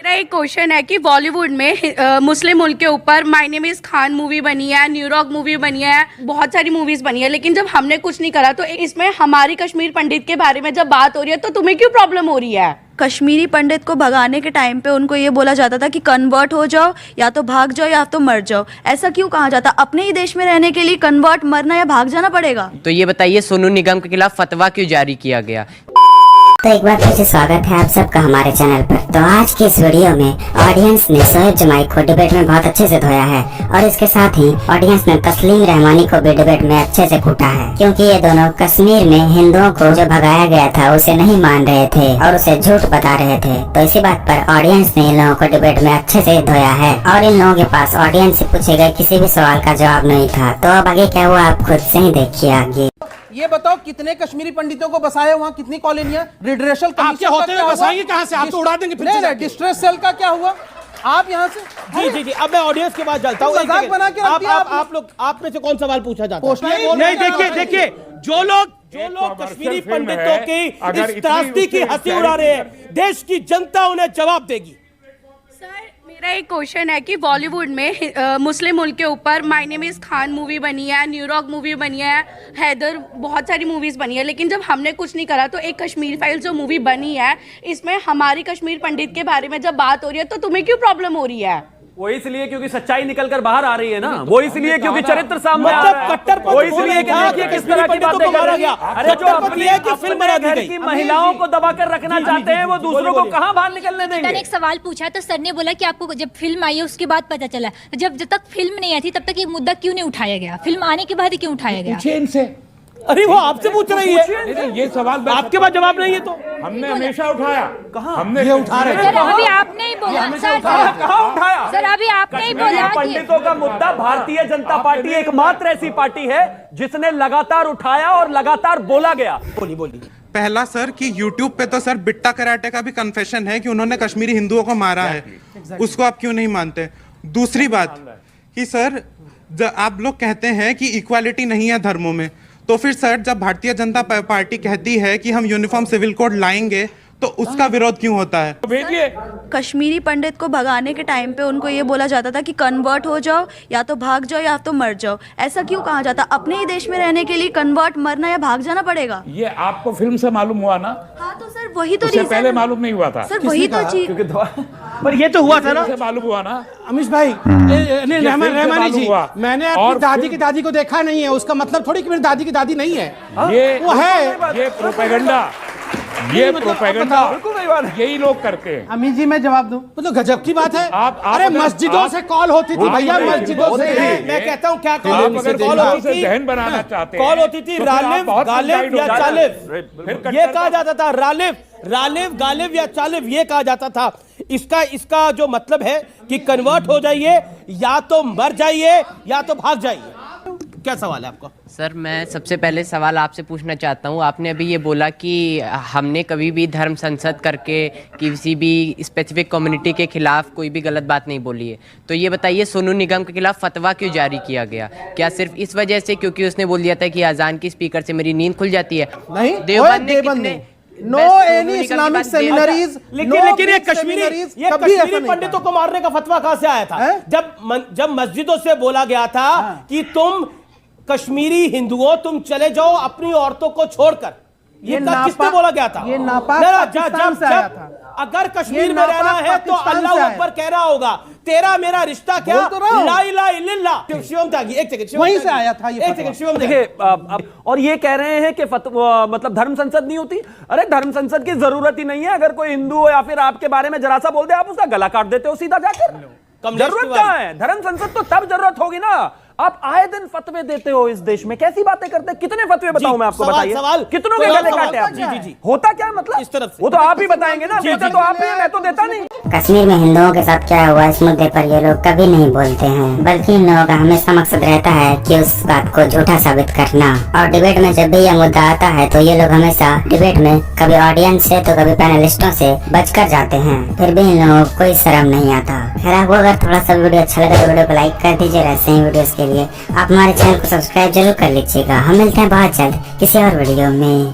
मेरा एक क्वेश्चन है कि बॉलीवुड में मुस्लिम मुल्क के ऊपर my name is Khan movie बनी है, न्यूयॉर्क मूवी बनी है, बहुत सारी मूवीज बनी है, लेकिन जब हमने कुछ नहीं करा तो इसमें हमारी कश्मीर पंडित के बारे में जब बात हो रही है तो तुम्हें क्यों प्रॉब्लम हो रही है? कश्मीरी पंडित को भगाने के टाइम पे उनको ये बोला जाता था कि कन्वर्ट हो जाओ, या तो भाग जाओ या तो मर जाओ। ऐसा क्यों कहा जाता? अपने ही देश में रहने के लिए कन्वर्ट, मरना या भाग जाना पड़ेगा। तो ये बताइए सोनू निगम के खिलाफ फतवा क्यों जारी किया गया? तो एक बार फिर से स्वागत है आप सबका हमारे चैनल पर। तो आज की इस वीडियो में ऑडियंस ने शोएब जमाई को डिबेट में बहुत अच्छे से धोया है और इसके साथ ही ऑडियंस ने तस्लीम रहमानी को भी डिबेट में अच्छे से कूटा है, क्योंकि ये दोनों कश्मीर में हिंदुओं को जो भगाया गया था उसे नहीं मान रहे थे और उसे झूठ बता रहे थे। तो इसी बात पर ऑडियंस ने इन लोगों को डिबेट में अच्छे से धोया है और इन लोगों के पास ऑडियंस से पूछे गए किसी भी सवाल का जवाब नहीं था। तो अब आगे क्या हुआ आप खुद से ही देखिए। आगे ये बताओ कितने कश्मीरी पंडितों को बसाया वहाँ, कितनी कॉलोनियां? रिड्रेशल आपके होते हुए बसाएंगे कहाँ से? आप तो उड़ा देंगे फिर से। नहीं, डिस्ट्रेस सेल का क्या हुआ? आप यहाँ से जी अब मैं ऑडियंस के बाद चलता हूँ। मजाक बना के रख दिया आप लोग, आप में से कौन सवाल पूछा जाता है? नहीं, देखिए जो लोग कश्मीरी पंडितों की इस त्रासदी की हंसी उड़ा रहे हैं, देश की जनता उन्हें जवाब देगी। सर मेरा एक क्वेश्चन है कि बॉलीवुड में मुस्लिम मुल्क के ऊपर my name is Khan movie बनी है, न्यूयॉर्क मूवी बनी है, हैदर, बहुत सारी मूवीज बनी है, लेकिन जब हमने कुछ नहीं करा तो एक कश्मीर फाइल्स जो मूवी बनी है इसमें हमारी कश्मीर पंडित के बारे में जब बात हो रही है तो तुम्हें क्यों प्रॉब्लम हो रही है? वो इसलिए क्योंकि सच्चाई निकल कर बाहर आ रही है ना, वो इसलिए क्योंकि चरित्र सामने आ रहा है, कट्टरपंथी वो इसलिए कि देखिए किस तरह की बातें कर रही है। अरे जो अपने घर की महिलाओं को दबा कर रखना चाहते हैं वो दूसरों को कहाँ बाहर निकलने देंगे? मैंने एक सवाल पूछा तो सर ने बोला कि आपको जब फिल्म आई है उसके बाद पता चला। जब तक फिल्म नहीं आई थी तब तक ये मुद्दा क्यों नहीं उठाया गया? फिल्म आने के बाद ही क्यों उठाया गया? पूछिए इनसे। अरे वो आपसे पूछ रही है, ये सवाल आपके पास जवाब नहीं है तो हमने हमेशा उठाया। कहाँ हमने ये उठा रहे सर अभी आपने ही बोला। कहाँ उठाया? सर अभी आपने ही बोला कि पंडितों का मुद्दा भारतीय जनता पार्टी एकमात्र ऐसी पार्टी है जिसने लगातार उठाया और लगातार बोला गया। बोली पहला सर कि YouTube पे तो सर बिट्टा कराटे का भी कन्फेशन है कि उन्होंने कश्मीरी हिंदुओं को मारा है, उसको आप क्यों नहीं मानते? दूसरी बात कि सर आप लोग कहते हैं कि इक्वालिटी नहीं है धर्मों में, तो फिर सर जब भारतीय जनता पार्टी कहती है कि हम यूनिफॉर्म सिविल कोड लाएंगे तो उसका विरोध क्यों होता है? भेजिए। कश्मीरी पंडित को भगाने के टाइम पे उनको ये बोला जाता था कि कन्वर्ट हो जाओ, या तो भाग जाओ या तो मर जाओ। ऐसा क्यों कहा जाता? अपने ही देश में रहने के लिए कन्वर्ट, मरना या भाग जाना पड़ेगा। ये आपको फिल्म से मालूम हुआ ना? हाँ तो सर वही तो उससे पहले मालूम नहीं हुआ था। सर वही तो चीज, पर ये तो हुआ था ना, मालूम हुआ ना। अमीश भाई, रहमानी जी, मैंने अपनी दादी की दादी को देखा नहीं है, उसका मतलब थोड़ी कि मेरी दादी की दादी नहीं है। वो है, ये प्रोपेगेंडा, ये प्रोपेगेंडा यही लोग करते हैं। अमीश जी मैं जवाब दूं? तो गजब की बात है। आप अरे मस्जिदों से कॉल होती थी भैया, मस्जिदों से। मैं कहता हूँ क्या कॉल होती थी? जहन बनाना चाहते हैं, कॉल होती थी रालिफ, गालिब या चालिफ, ये कहा जाता था। रालिफ, गालिब या चालिफ ये कहा जाता था। इसका जो मतलब है कि कन्वर्ट हो जाइए, या तो मर जाइए या तो भाग जाइए। क्या सवाल है आपका? सर मैं सबसे पहले सवाल आपसे पूछना चाहता हूँ, आपने अभी ये बोला कि हमने कभी भी धर्म संसद करके किसी भी स्पेसिफिक कम्युनिटी के खिलाफ कोई भी गलत बात नहीं बोली है, तो ये बताइए सोनू निगम के खिलाफ फतवा क्यों जारी किया गया? क्या सिर्फ इस वजह से क्योंकि उसने बोल दिया था कि अजान की स्पीकर से मेरी नींद खुल जाती है? नहीं, देवबंद ने नो एनी इस्लामिक सेमिनरीज। लेकिन ये कश्मीरी पंडितों को मारने का फतवा कहां से आया था? जब मस्जिदों से बोला गया था कि तुम कश्मीरी हिंदुओं तुम चले जाओ अपनी औरतों को छोड़कर, ये किसने बोला गया था? ये नापाक पाकिस्तान से आया था। अगर कश्मीर में रहना है तो अल्लाह अकबर कह रहा होगा, तेरा मेरा रिश्ता क्या? ला इलाहा इल्लल्लाह। शिवम त्यागी, एक सेकंड, वहीं से आया था ये। एक सेकंड शिवम देखिए, और ये कह रहे हैं कि मतलब धर्म संसद नहीं होती। अरे धर्म संसद की जरूरत ही नहीं है। अगर कोई हिंदू या फिर आपके बारे में जरा सा बोल दे, आप उसका गला काट देते हो सीधा जाकर। जरूरत कहाँ है? धर्म संसद तो तब जरूरत होगी ना, आप आए दिन फतवे देते हो इस देश में। कैसी बातें करते हैं? कितने फतवे बताऊं मैं आपको? बताइए कितनों के गले काटे आपने? जी होता क्या मतलब इस तरफ से? वो तो आप ही बताएंगे ना, देता तो आप ही है, मैं तो देता नहीं। कश्मीर में हिंदुओं के साथ क्या हुआ इस मुद्दे पर ये लोग कभी नहीं बोलते हैं, बल्कि इन लोगों का हमेशा मकसद रहता है कि उस बात को झूठा साबित करना। और डिबेट में जब भी यह मुद्दा आता है तो ये लोग हमेशा डिबेट में कभी ऑडियंस से तो कभी पैनलिस्टों से बचकर जाते हैं, फिर भी इन लोगों को कोई शर्म नहीं आता। खैर आपको अगर थोड़ा सा वीडियो अच्छा लगा तो वीडियो को लाइक कर दीजिए। ऐसे ही वीडियोस के लिए आप हमारे चैनल को सब्सक्राइब जरूर कर लीजिएगा। हम मिलते हैं बहुत जल्द किसी और वीडियो में।